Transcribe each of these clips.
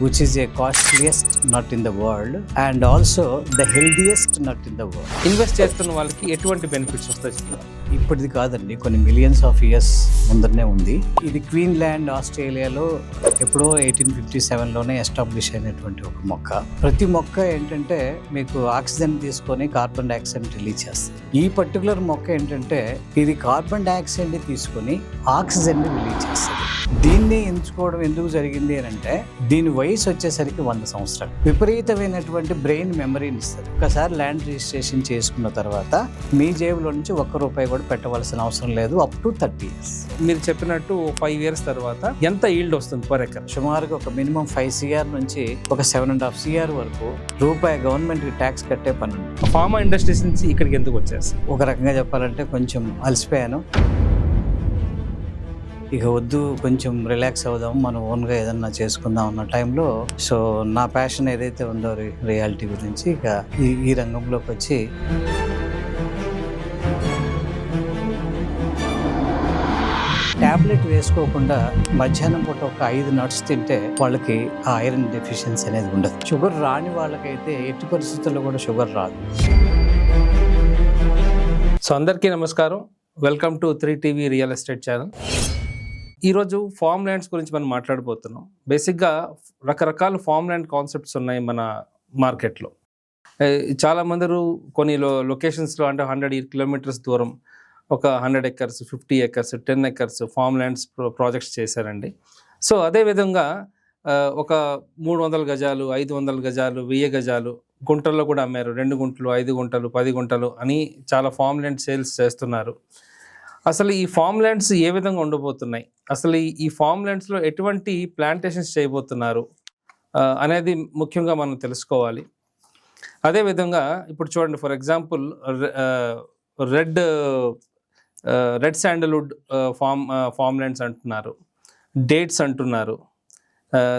which is a costliest nut in the world and also the healthiest nut in the world. Invest చేస్తున్న వాళ్ళకి ఎటువంటి benefits వస్తాయి? ఇప్పటిది కాదండి, కొన్ని మిలియన్స్ ఆఫ్ ఇయర్స్ ముందరనే ఉంది. ఇది క్వీన్లాండ్ ఆస్ట్రేలియాలో ఎప్పుడో 1857లోనే ఎస్టాబ్లిష్ అయినటువంటి ఒక మొక్క. ప్రతి మొక్క ఏంటంటే మీకు ఆక్సిజన్ తీసుకొని కార్బన్ డైఆక్సైడ్ రిలీజ్ చేస్తుంది. ఈ పర్టికులర్ మొక్క ఏంటంటే ఇది కార్బన్ డైఆక్సైడ్ ని తీసుకొని ఆక్సిజన్ ని రిలీజ్ చేస్తుంది. దీన్ని ఎంచుకోవడం ఎందుకు జరిగింది అని అంటే దీని వయసు వచ్చేసరికి 100 సంవత్సరాలు. విపరీతమైనటువంటి బ్రెయిన్ మెమరీని ఇస్తుంది. ఒకసారి ల్యాండ్ రిజిస్ట్రేషన్ చేసుకున్న తర్వాత మీ జేబులో నుంచి ₹1 కూడా పెట్టవలసిన అవసరం లేదు అప్ టు 30 years. మీరు చెప్పినట్టు 5 years తర్వాత ఎంత ఈల్డ్ వస్తుంది పర్ ఎకర్? సుమారుగా ఒక మినిమం 5 CR నుంచి ఒక 7.5 CR వరకు గవర్నమెంట్ కి ట్యాక్స్ కట్టే పని ఉంది. ఫార్మా ఇండస్ట్రీస్ నుంచి ఇక్కడికి ఎందుకు వచ్చేస్తారు? ఒక రకంగా చెప్పాలంటే కొంచెం అలసిపోయాను, ఇక వద్దు, కొంచెం రిలాక్స్ అవుదాం, మనం ఓన్గా ఏదన్నా చేసుకుందాం అన్న టైంలో సో నా ప్యాషన్ ఏదైతే ఉందో రియాలిటీ గురించి ఇక ఈ రంగంలోకి వచ్చి టాబ్లెట్ వేసుకోకుండా మధ్యాహ్నం పూట ఒక 5 nuts తింటే వాళ్ళకి ఆ ఐరన్ డెఫిషియన్సీ అనేది ఉండదు. షుగర్ రాని వాళ్ళకైతే ఎట్టి పరిస్థితుల్లో కూడా షుగర్ రాదు. సో అందరికీ నమస్కారం, welcome to 3TV real estate channel. ఈరోజు ఫార్మ్ ల్యాండ్స్ గురించి మనం మాట్లాడబోతున్నాం. బేసిక్గా రకరకాల ఫార్మ్ ల్యాండ్ కాన్సెప్ట్స్ ఉన్నాయి మన మార్కెట్లో. చాలామంది కొన్ని లొకేషన్స్లో అంటే 100 kilometers దూరం ఒక 100 acres, 50 acres, 10 acres farm lands projects చేశారండి. సో అదేవిధంగా ఒక 300 గజాలు, 500 గజాలు, 1000 గజాలు గుంటల్లో కూడా అమ్మారు. 2 గుంటలు, 5 గుంటలు, 10 గుంటలు అని చాలా ఫార్మ్ ల్యాండ్ సేల్స్ చేస్తున్నారు. అసలు ఈ ఫార్మ్ ల్యాండ్స్ ఏ విధంగా ఉండబోతున్నాయి, అసలు ఈ ఫార్మ్ ల్యాండ్స్లో ఎటువంటి ప్లాంటేషన్స్ చేయబోతున్నారు అనేది ముఖ్యంగా మనం తెలుసుకోవాలి. అదేవిధంగా ఇప్పుడు చూడండి, for example red sandalwood farm lands అంటున్నారు, డేట్స్ అంటున్నారు,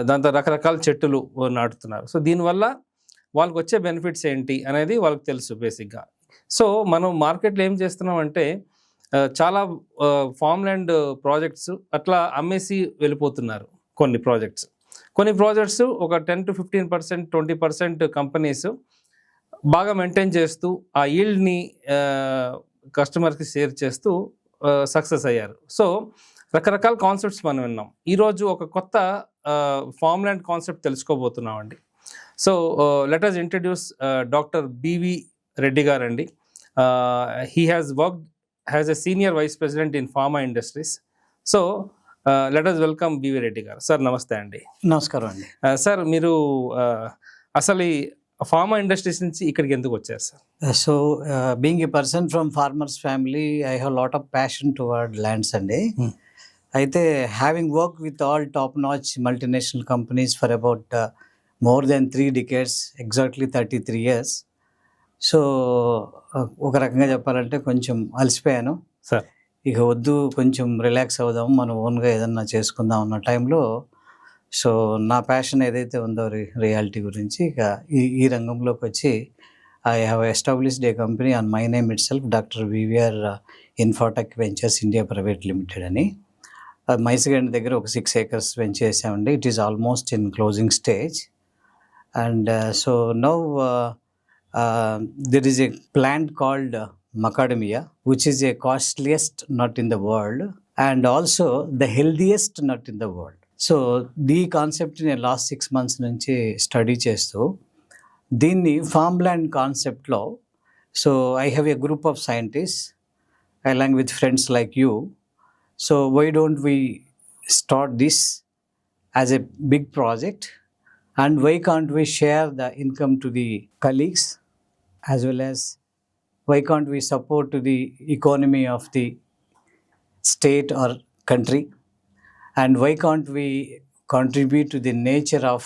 దాంతో రకరకాల చెట్టులు నాటుతున్నారు. సో దీనివల్ల వాళ్ళకి వచ్చే బెనిఫిట్స్ ఏంటి అనేది వాళ్ళకి తెలుసు బేసిక్గా. సో మనం మార్కెట్లో ఏం చేస్తున్నాం అంటే చాలా ఫార్మ్ ల్యాండ్ ప్రాజెక్ట్స్ అట్లా అమ్మేసి వెళ్ళిపోతున్నారు. కొన్ని ప్రాజెక్ట్స్ ఒక 10 to 15%, 20% కంపెనీస్ బాగా మెయింటైన్ చేస్తూ ఆ ఈల్డ్ని కస్టమర్కి షేర్ చేస్తూ సక్సెస్ అయ్యారు. సో రకరకాల కాన్సెప్ట్స్ మనం విన్నాం. ఈరోజు ఒక కొత్త ఫార్మ్ ల్యాండ్ కాన్సెప్ట్ తెలుసుకోబోతున్నాం అండి. So let us introduce doctor B V Reddy garu అండి. He has worked as a senior vice president in pharma industries. So let us welcome B V Reddy garu. Sir నమస్తే అండి. నమస్కారం అండి. సార్ మీరు అసలు ఈ ఫార్మా ఇండస్ట్రీస్ నుంచి ఇక్కడికి ఎందుకు వచ్చారు sir? So being a person from farmers family, I have lot of passion towards lands అండి. అయితే having work with all top notch multinational companies for about more than 3 decades, exactly 33 years. So ఒక రకంగా చెప్పాలంటే కొంచెం అలసిపోయాను sir, ఇక వద్దు, కొంచెం రిలాక్స్ అవుదాం, మనం ఓన్గా ఏదన్నా చేసుకుందాం అన్న టైంలో సో నా ప్యాషన్ ఏదైతే ఉందో రియాలిటీ గురించి ఇక ఈ రంగంలోకి వచ్చి I have established A company on my name it self, doctor VVR Infotech ventures India private limited అని. మైసిగండ్ దగ్గర ఒక 6 acres వెంచర్ చేసామండి. It is almost in closing stage. And so now there is a plant called macadamia, which is a costliest nut in the world and also the healthiest nut in the world. So the concept in the last 6 months నుంచి study చేస్తూ దీన్ని farm land కాన్సెప్ట్లో, so I have a group of scientist along with friends like you. So why don't we start this as a big project and why can't we share the income to the colleagues as well as why can't we support to the economy of the state or country and why can't we contribute to the nature of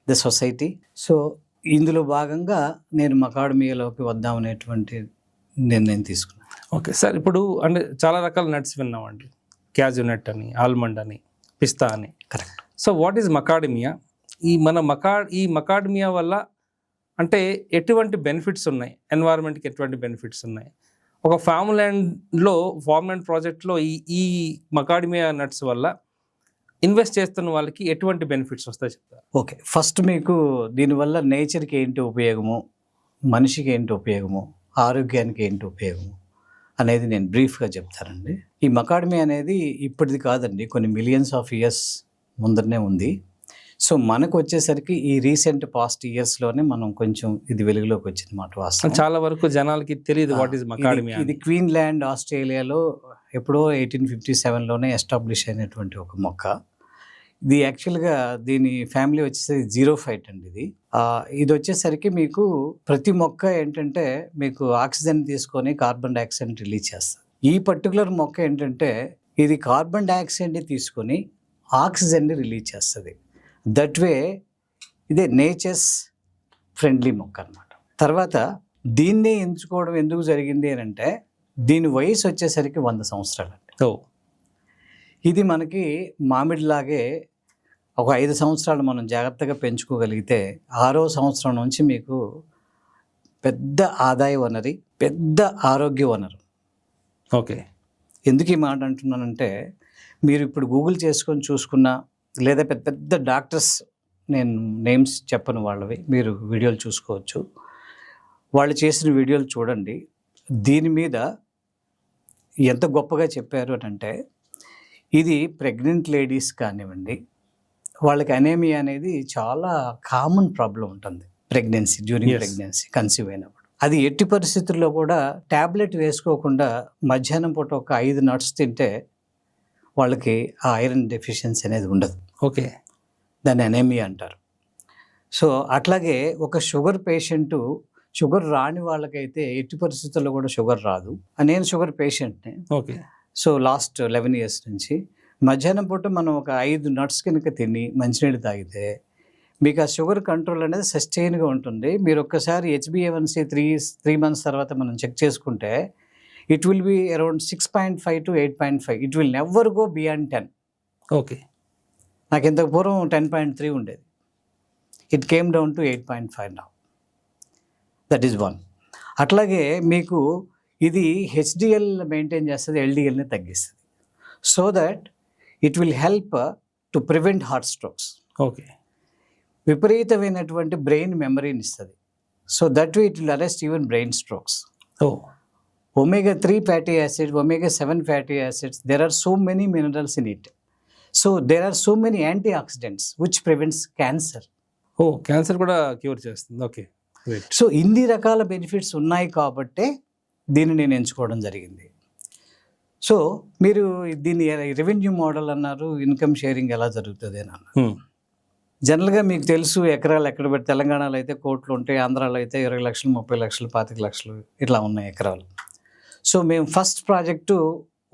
the society. So ఇందులో భాగంగా నేను మకాడమియాలోకి వద్దామనేటువంటి నిర్ణయం తీసుకున్నాను. Okay sir, ఇప్పుడు అంటే చాలా రకాల nuts విన్నామండి, క్యాజు నట్ అని, ఆల్మండ్ అని, పిస్తా అని. Correct. So what is macadamia? ఈ మకాడమియా వల్ల అంటే ఎటువంటి బెనిఫిట్స్ ఉన్నాయి, ఎన్వైరన్మెంట్కి ఎటువంటి బెనిఫిట్స్ ఉన్నాయి? ఒక ఫార్మ్ ల్యాండ్ ప్రాజెక్ట్లో ఈ మకాడమియా నట్స్ వల్ల ఇన్వెస్ట్ చేస్తున్న వాళ్ళకి ఎటువంటి బెనిఫిట్స్ వస్తాయి చెప్తారు? ఓకే, ఫస్ట్ మీకు దీనివల్ల నేచర్కి ఏంటి ఉపయోగము, మనిషికి ఏంటి ఉపయోగము, ఆరోగ్యానికి ఏంటి ఉపయోగము అనేది నేను బ్రీఫ్గా చెప్తానండి. ఈ మకాడమీ అనేది ఇప్పటిది కాదండి, కొన్ని మిలియన్స్ ఆఫ్ ఇయర్స్ ముందరనే ఉంది. సో మనకు వచ్చేసరికి ఈ రీసెంట్ పాస్ట్ ఇయర్స్లోనే మనం కొంచెం ఇది వెలుగులోకి వచ్చింది మాట వాస్తవం. చాలా వరకు జనాలకి తెలియదు వాట్ ఈస్ మకాడమీ. ఇది క్వీన్లాండ్ ఆస్ట్రేలియాలో ఎప్పుడో 1857లోనే ఎస్టాబ్లిష్ అయినటువంటి ఒక మొక్క. ఇది యాక్చువల్గా దీని ఫ్యామిలీ వచ్చేసరికి జీరోఫైట్ అండి. ఇది వచ్చేసరికి మీకు ప్రతి మొక్క ఏంటంటే మీకు ఆక్సిజన్ తీసుకొని కార్బన్ డైఆక్సైడ్ రిలీజ్ చేస్తుంది. ఈ పర్టికులర్ మొక్క ఏంటంటే ఇది కార్బన్ డైఆక్సైడ్ని తీసుకొని ఆక్సిజన్ని రిలీజ్ చేస్తుంది. దట్ వే ఇదే నేచర్స్ ఫ్రెండ్లీ మొక్క అనమాట. తర్వాత దీన్నే ఎంచుకోవడం ఎందుకు జరిగింది అని అంటే దీని వయసు వచ్చేసరికి 100 సంవత్సరాలు అండి. ఇది మనకి మామిడిలాగే ఒక 5 సంవత్సరాలు మనం జాగ్రత్తగా పెంచుకోగలిగితే 6వ సంవత్సరం నుంచి మీకు పెద్ద ఆదాయ వనరు, పెద్ద ఆరోగ్య వనరు. ఓకే, ఎందుకు ఈ మాట అంటున్నానంటే మీరు ఇప్పుడు గూగుల్ చేసుకొని చూసుకున్నా లేదా పెద్ద పెద్ద డాక్టర్స్, నేను నేమ్స్ చెప్పను వాళ్ళవి, మీరు వీడియోలు చూసుకోవచ్చు. వాళ్ళు చేసిన వీడియోలు చూడండి. దీని మీద ఎంత గొప్పగా చెప్పారు అని అంటే ఇది ప్రెగ్నెంట్ లేడీస్ కానివ్వండి, వాళ్ళకి అనేమియా అనేది చాలా కామన్ ప్రాబ్లం ఉంటుంది ప్రెగ్నెన్సీ, డ్యూరింగ్ ప్రెగ్నెన్సీ, కన్సీవ్ అయినప్పుడు. అది ఎట్టి పరిస్థితుల్లో కూడా ట్యాబ్లెట్ వేసుకోకుండా మధ్యాహ్నం పూట ఒక 5 నట్స్ తింటే వాళ్ళకి ఆ ఐరన్ డెఫిషియన్సీ అనేది ఉండదు. ఓకే, దాన్ని అనేమియా అంటారు. సో అట్లాగే ఒక షుగర్ పేషెంటు, షుగర్ రాని వాళ్ళకైతే ఎట్టి పరిస్థితుల్లో కూడా షుగర్ రాదు. నేను షుగర్ పేషెంట్ని. ఓకే, సో లాస్ట్ 11 years నుంచి మధ్యాహ్నం పూట మనం ఒక 5 నట్స్ కనుక తిని మంచినీళ్ళు తాగితే మీకు ఆ షుగర్ కంట్రోల్ అనేది సస్టైన్గా ఉంటుంది. మీరు ఒక్కసారి HbA1c 3 months తర్వాత మనం చెక్ చేసుకుంటే it will be around 6.5 to 8.5. It will never go beyond 10. Okay, నాకు ఇంతకు పూర్వం 10.3 ఉండేది. It came down to 8.5 now. That is 1. అట్లాగే మీకు ఇది HDL మెయింటైన్ చేస్తుంది, LDLని తగ్గిస్తుంది. So that it will help to prevent heart strokes. Okay, విపరీతమైనటువంటి బ్రెయిన్ మెమరీని ఇస్తుంది. So that way it will arrest even brain strokes. omega-3 fatty acids, omega-7 fatty acids, there are so many minerals in it. So there are so many antioxidants which prevents cancer. Cancer కూడా cure చేస్తుంది. Okay, so ఇన్ని రకాల benefits ఉన్నాయి కాబట్టే దీన్ని నేను ఎంచుకోవడం జరిగింది. సో మీరు దీన్ని రెవెన్యూ మోడల్ అన్నారు, ఇన్కమ్ షేరింగ్ ఎలా జరుగుతుంది అని అన్నారు. జనరల్గా మీకు తెలుసు ఎకరాలు ఎక్కడ పెట్టి, తెలంగాణలో అయితే కోట్లు ఉంటాయి, ఆంధ్రాలో అయితే 20 లక్షలు, 30 లక్షలు, 25 లక్షలు ఇట్లా ఉన్నాయి ఎకరాలు. సో మేము ఫస్ట్ ప్రాజెక్టు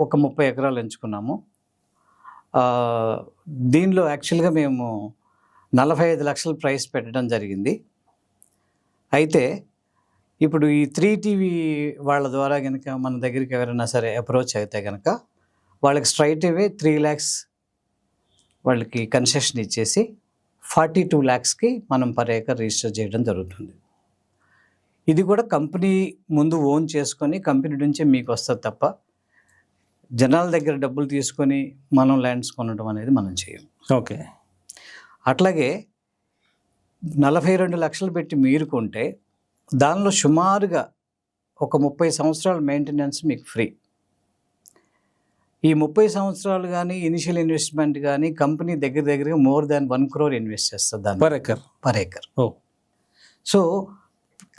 ఒక 30 ఎకరాలు ఎంచుకున్నాము. దీనిలో యాక్చువల్గా మేము 45 లక్షలు ప్రైస్ పెట్టడం జరిగింది. అయితే ఇప్పుడు ఈ 3TV వాళ్ళ ద్వారా కనుక మన దగ్గరికి ఎవరైనా సరే అప్రోచ్ అయితే కనుక వాళ్ళకి స్ట్రైట్ అవే 3 lakhs వాళ్ళకి కన్సెషన్ ఇచ్చేసి 42 lakhsకి మనం పర్ ఏకర్ రిజిస్టర్ చేయడం జరుగుతుంది. ఇది కూడా కంపెనీ ముందు ఓన్ చేసుకొని కంపెనీ నుంచే మీకు వస్తుంది తప్ప జనాల దగ్గర డబ్బులు తీసుకొని మనం ల్యాండ్స్ కొనడం అనేది మనం చేయం. ఓకే, అట్లాగే 42 లక్షలు పెట్టి మీరు కొంటే దానిలో సుమారుగా ఒక 30 సంవత్సరాల మెయింటెనెన్స్ మీకు ఫ్రీ. ఈ 30 సంవత్సరాలు కానీ ఇనిషియల్ ఇన్వెస్ట్మెంట్ కానీ కంపెనీ దగ్గరగా more than 1 crore ఇన్వెస్ట్ చేస్తుంది దాన్ని per acre. So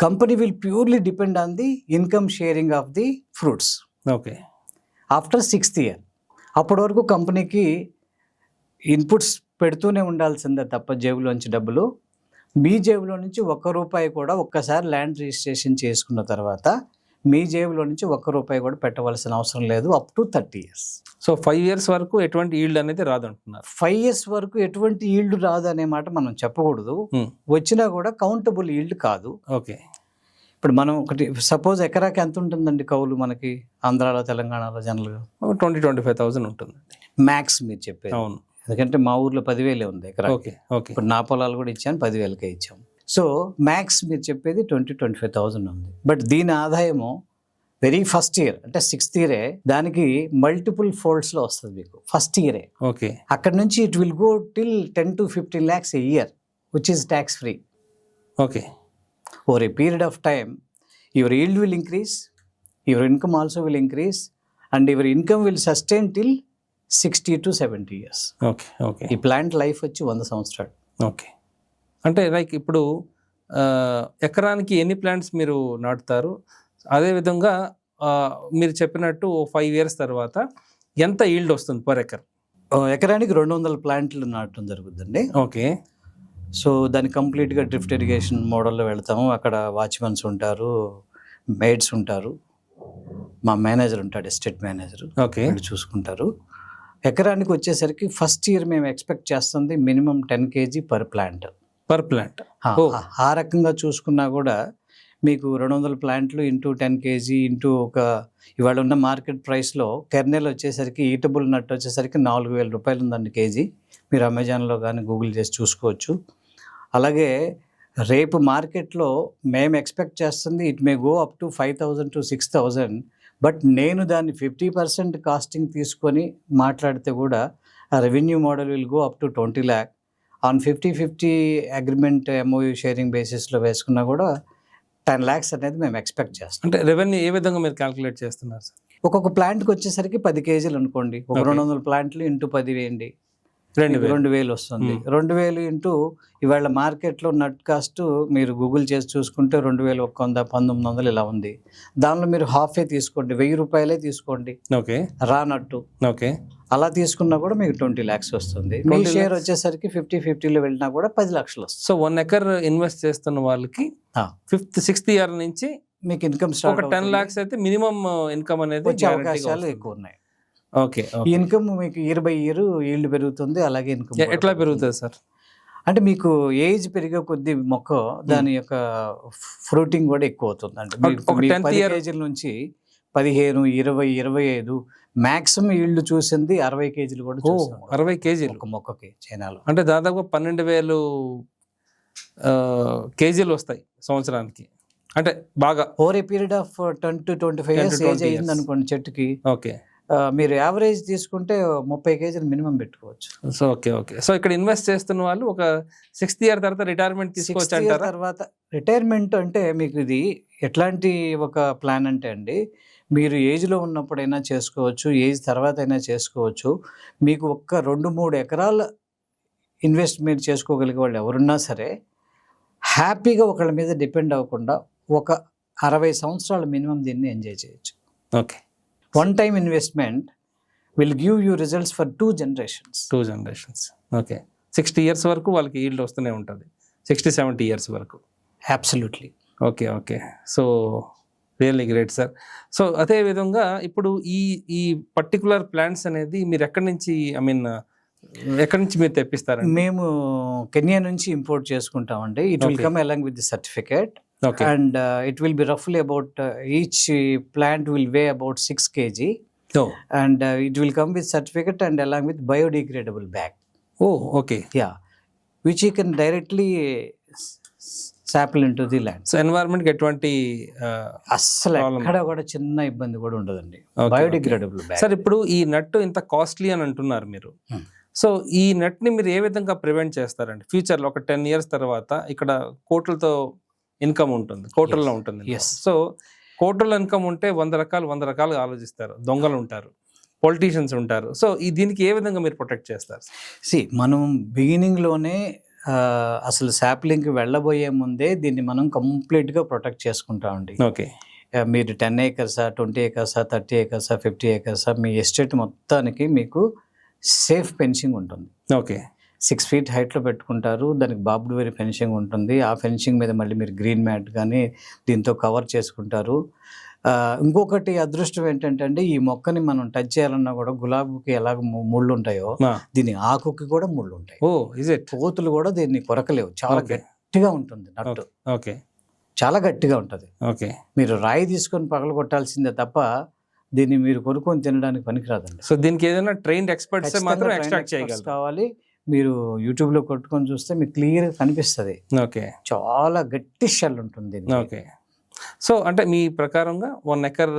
company will purely depend on the income sharing of the fruits. Okay, after 6th year అప్పటి వరకు కంపెనీకి ఇన్పుట్స్ పెడుతూనే ఉండాల్సిందే తప్ప జేబులోంచి డబ్బులు, మీ జేబులో నుంచి ₹1 కూడా ఒక్కసారి ల్యాండ్ రిజిస్ట్రేషన్ చేసుకున్న తర్వాత మీ జేబులో నుంచి ₹1 కూడా పెట్టవలసిన అవసరం లేదు up to 30 years. So 5 years వరకు ఎటువంటి ఈల్డ్ అనేది రాదంటున్నారు. 5 years వరకు ఎటువంటి ఈల్డ్ రాదు అనే మాట మనం చెప్పకూడదు. వచ్చినా కూడా కౌంటబుల్ ఈల్డ్ కాదు. ఓకే, ఇప్పుడు మనం ఒకటి సపోజ్ ఎకరాకి ఎంత ఉంటుందండి కౌలు మనకి ఆంధ్రాలో, తెలంగాణలో జనరల్గా 20-25,000 ఉంటుంది మ్యాక్స్ మీరు చెప్పేది. అవును, ఎందుకంటే మా ఊర్లో 10,000 ఉంది ఎకరా. ఓకే, ఓకే, ఇప్పుడు నా పొలాలు కూడా ఇచ్చాను, 10,000కే ఇచ్చాము. సో మ్యాక్స్ మీరు చెప్పేది 20-25,000 ఉంది. బట్ దీని ఆదాయము వెరీ ఫస్ట్ ఇయర్ అంటే 6th ఇయరే దానికి మల్టిపుల్ ఫోల్డ్స్లో వస్తుంది మీకు ఫస్ట్ ఇయరే. ఓకే. అక్కడ నుంచి it will go till 10 to 15 lakhs a year, which is tax free. Okay. Over a period of time, your yield will increase, your income also will increase, and your income will sustain till 60 to 70 years. Okay. Okay. ఈ plant life వచ్చి 100 సంవత్సరాలు. Okay. అంటే like ఇప్పుడు ఎకరానికి ఎన్ని plants మీరు నాటుతారు, అదేవిధంగా మీరు చెప్పినట్టు 5 years తర్వాత ఎంత ఈల్డ్ వస్తుంది పర్ ఎకర్? ఎకరానికి 200 ప్లాంట్లు నాటడం జరుగుతుందండి. ఓకే. సో దాన్ని కంప్లీట్గా డ్రిఫ్ట్ ఇరిగేషన్ మోడల్లో వెళ్తాము. అక్కడ వాచ్మెన్స్ ఉంటారు, మెయిడ్స్ ఉంటారు, మా మేనేజర్ ఉంటాడు, ఎస్టేట్ మేనేజర్, ఓకే, వాళ్ళు చూసుకుంటారు. ఎకరానికి వచ్చేసరికి ఫస్ట్ ఇయర్ మేము ఎక్స్పెక్ట్ చేస్తుంది minimum 10 kg per plant. Per plant. ఆ రకంగా చూసుకున్నా కూడా మీకు 200 ప్లాంట్లు ఇంటూ 10 kg ఇంటూ ఇవాళ ఉన్న మార్కెట్ ప్రైస్లో కెర్నెల్ వచ్చేసరికి ఈటబుల్ నట్ వచ్చేసరికి 4,000 రూపాయలు ఉందండి కేజీ. మీరు అమెజాన్లో కానీ గూగుల్ చేసి చూసుకోవచ్చు. అలాగే రేపు మార్కెట్లో మేము ఎక్స్పెక్ట్ చేస్తుంది it may go up to 5,000 to 6,000. But నేను దాన్ని 50% కాస్టింగ్ తీసుకొని మాట్లాడితే కూడా ఆ revenue model will go up to 20 lakh. On 50-50 agreement MOU sharing బేసిస్లో వేసుకున్నా కూడా 10 lakhs అనేది మేము ఎక్స్పెక్ట్ చేస్తాం. అంటే రెవెన్యూ ఏ విధంగా మీరు క్యాల్కులేట్ చేస్తున్నారు సార్? ఒక్కొక్క ప్లాంట్కి వచ్చేసరికి 10 kg అనుకోండి, ఒక 200 ప్లాంట్లు ఇంటూ 10 వేయండి, 2,000 వస్తుంది. 2,000 ఇంటూ ఇవాళ మార్కెట్లో నట్ కాస్ట్ మీరు గూగుల్ చేసి చూసుకుంటే 2,100, 1,900 ఇలా ఉంది. దానిలో మీరు హాఫే తీసుకోండి, 1,000 రూపాయలే తీసుకోండి. ఓకే. రానట్టు. ఓకే. అలా తీసుకున్నా కూడా మీకు 20 lakhs వస్తుంది. మీ షేర్ వచ్చేసరికి 50-50లో వెళ్ళినా కూడా 10 lakhs వస్తుంది. సో 1 acre ఇన్వెస్ట్ చేస్తున్న వాళ్ళకి 6th year నుంచి మీకు ఇన్కమ్ ఒక 10 lakhs అయితే మినిమం ఇన్కమ్ అనేది వచ్చే అవకాశాలు ఎక్కువ ఉన్నాయి. ఓకే. ఈ ఇన్కమ్ మీకు ఇయర్ బై ఇయర్ ఈల్డ్ పెరుగుతుంది. అలాగే ఇన్కమ్ ఎట్లా పెరుగుతుంది సార్? అంటే మీకు ఏజ్ పెరిగే కొద్దీ మొక్క దాని యొక్క ఫ్రూటింగ్ కూడా ఎక్కువ అవుతుంది. అంటే 10 kg నుంచి 15, 20, 25 మ్యాక్సిమం ఈల్డ్ చూసింది 60 kg కూడా. 60 kg ఒక మొక్కకి చైనాలో. అంటే దాదాపు 12,000 kg వస్తాయి సంవత్సరానికి. అంటే బాగా over a period of 10 to 25 years age అయింది అనుకోండి చెట్టుకి. ఓకే. మీరు యావరేజ్ తీసుకుంటే 30 kg మినిమం పెట్టుకోవచ్చు. So okay. ఓకే. సో ఇక్కడ ఇన్వెస్ట్ చేస్తున్న వాళ్ళు ఒక 6th year తర్వాత రిటైర్మెంట్ తీసుకోవచ్చు అంటారా? తర్వాత రిటైర్మెంట్ అంటే మీకు ఇది ఎట్లాంటి ఒక ప్లాన్ అంటే అండి, మీరు ఏజ్లో ఉన్నప్పుడైనా చేసుకోవచ్చు, ఏజ్ తర్వాత అయినా చేసుకోవచ్చు. మీకు ఒక్క 2-3 ఎకరాల ఇన్వెస్ట్ మీరు చేసుకోగలిగే వాళ్ళు ఎవరున్నా సరే హ్యాపీగా ఒకళ్ళ మీద డిపెండ్ అవ్వకుండా ఒక 60 సంవత్సరాల మినిమం దీన్ని ఎంజాయ్ చేయొచ్చు. Okay. One time investment will give you results for 2 generations. Okay. 60 years వరకు వాళ్ళకి ఈల్డ్ వస్తూనే ఉంటుంది, 60-70 years వరకు. Absolutely. Okay. Okay. So really great sir. So అదే విధంగా ఇప్పుడు ఈ పర్టికులర్ ప్లాంట్స్ అనేది మీరు ఎక్కడి నుంచి ఎక్కడి నుంచి మీరు తెప్పిస్తారండి? మేము కెన్యా నుంచి ఇంపోర్ట్ చేసుకుంటామండి. It will come along with the certificate. Okay. And it will be roughly about each plant will weigh about 6 kg. Oh. And it will come with certificate and along with biodegradable bag. Oh, okay. Yeah, which you can directly sample into the land. So environment కి ఎటువంటి అస్సలు ఎక్కడ కూడా చిన్న ఇబ్బంది కూడా ఉండదండి. Biodegradable bag. Sir ఇప్పుడు ఈ నట్ ఇంత కాస్ట్లీ అని అంటున్నారు మీరు. సో ఈ నట్ ని మీరు ఏ విధంగా ప్రివెంట్ చేస్తారండి? ఫ్యూచర్లో ఒక 10 years తర్వాత ఇక్కడ కోట్లతో ఇన్కమ్ ఉంటుంది, కోట్లలో ఉంటుంది. సో కోట్ల ఇన్కమ్ ఉంటే 100 రకాలుగా ఆలోచిస్తారు. దొంగలు ఉంటారు, పొలిటీషియన్స్ ఉంటారు. సో దీనికి ఏ విధంగా మీరు ప్రొటెక్ట్ చేస్తారు? మనం బిగినింగ్లోనే అసలు శాప్లింగ్కి వెళ్ళబోయే ముందే దీన్ని మనం కంప్లీట్గా ప్రొటెక్ట్ చేసుకుంటామండి. ఓకే. మీరు 10 acres, 20 acres, 30 acres, 50 acres మీ ఎస్టేట్ మొత్తానికి మీకు సేఫ్ ఫెన్సింగ్ ఉంటుంది. ఓకే. 6 feet హైట్లో పెట్టుకుంటారు. దానికి బాబ్డ్ వైర్ ఫెన్సింగ్ ఉంటుంది. ఆ ఫెన్సింగ్ మీద మళ్ళీ మీరు గ్రీన్ మ్యాట్ కానీ దీంతో కవర్ చేసుకుంటారు. ఇంకొకటి అదృష్టం ఏంటంటే అండి, ఈ మొక్కని మనం టచ్ చేయాలన్నా కూడా గులాబీకి ఎలాగ ముళ్ళు ఉంటాయో దీని ఆకుకి కూడా ముళ్ళు ఉంటాయి. కోతులు కూడా దీన్ని కొరకలేవు. చాలా గట్టిగా ఉంటుంది నట్టు. ఓకే. చాలా గట్టిగా ఉంటుంది. ఓకే. మీరు రాయి తీసుకొని పగల కొట్టాల్సిందే తప్ప దీన్ని మీరు కొనుక్కొని తినడానికి పనికిరాదండి. సో దీనికి ఏదైనా ట్రైన్డ్ ఎక్స్పర్ట్స్ మాత్రం ఎక్స్ట్రాక్ట్ చేయగలరు. కావాలి. మీరు యూట్యూబ్లో కొట్టుకొని చూస్తే మీకు క్లియర్గా కనిపిస్తుంది. ఓకే. చాలా గట్టి షెల్ ఉంటుంది. ఓకే. సో అంటే మీ ప్రకారంగా 1 ఎకర్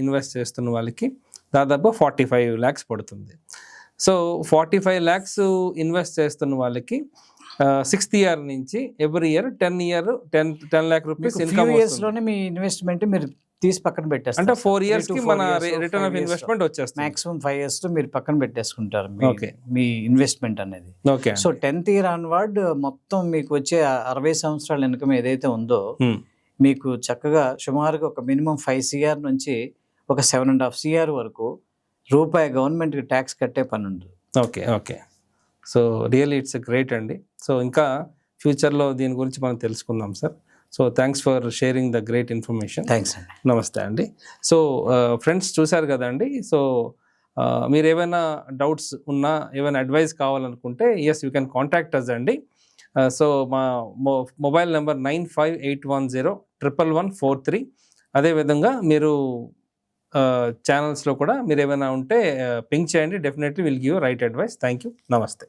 ఇన్వెస్ట్ చేస్తున్న వాళ్ళకి దాదాపు 45 lakhs పడుతుంది. సో 45 lakhs ఇన్వెస్ట్ చేస్తున్న వాళ్ళకి 6th year నుంచి every year 10 lakh rupees income years లోనే మీ ఇన్వెస్ట్మెంట్ మీరు తీసి పక్కన పెట్టేస్తారు. అంటే 4 years కి మన రిటర్న్ ఆఫ్ ఇన్వెస్ట్మెంట్ వచ్చేస్తుంది. మాక్సిమం 5 years లో మీరు పక్కన పెట్టేసుకుంటారు Okay. మీ ఇన్వెస్ట్మెంట్ అనేది. Okay. So 10th year onward మొత్తం మీకు వచ్చే 60 సంవత్సరాల ఇన్కమ్ ఏదైతే ఉందో మీకు చక్కగా సుమారుగా ఒక మినిమం 5 CR నుంచి ఒక 7.5 CR వరకు రూపాయి గవర్నమెంట్కి ట్యాక్స్ కట్టే పని ఉండదు. Okay. Okay. So really it's great అండి. సో ఇంకా ఫ్యూచర్లో దీని గురించి మనం తెలుసుకుందాం sir. So thanks for sharing the great information. Thanks అండి. నమస్తే అండి. సో ఫ్రెండ్స్ చూశారు కదండి. సో మీరు ఏమైనా డౌట్స్ ఉన్నా ఏమైనా అడ్వైస్ కావాలనుకుంటే యూ కెన్ కాంటాక్ట్ అస్ అండి. సో మా మొబైల్ నెంబర్ 9581011143. అదేవిధంగా మీరు ఛానల్స్లో కూడా మీరు ఏమైనా ఉంటే పింక్ చేయండి. Definitely will give right advice. Thank you. నమస్తే.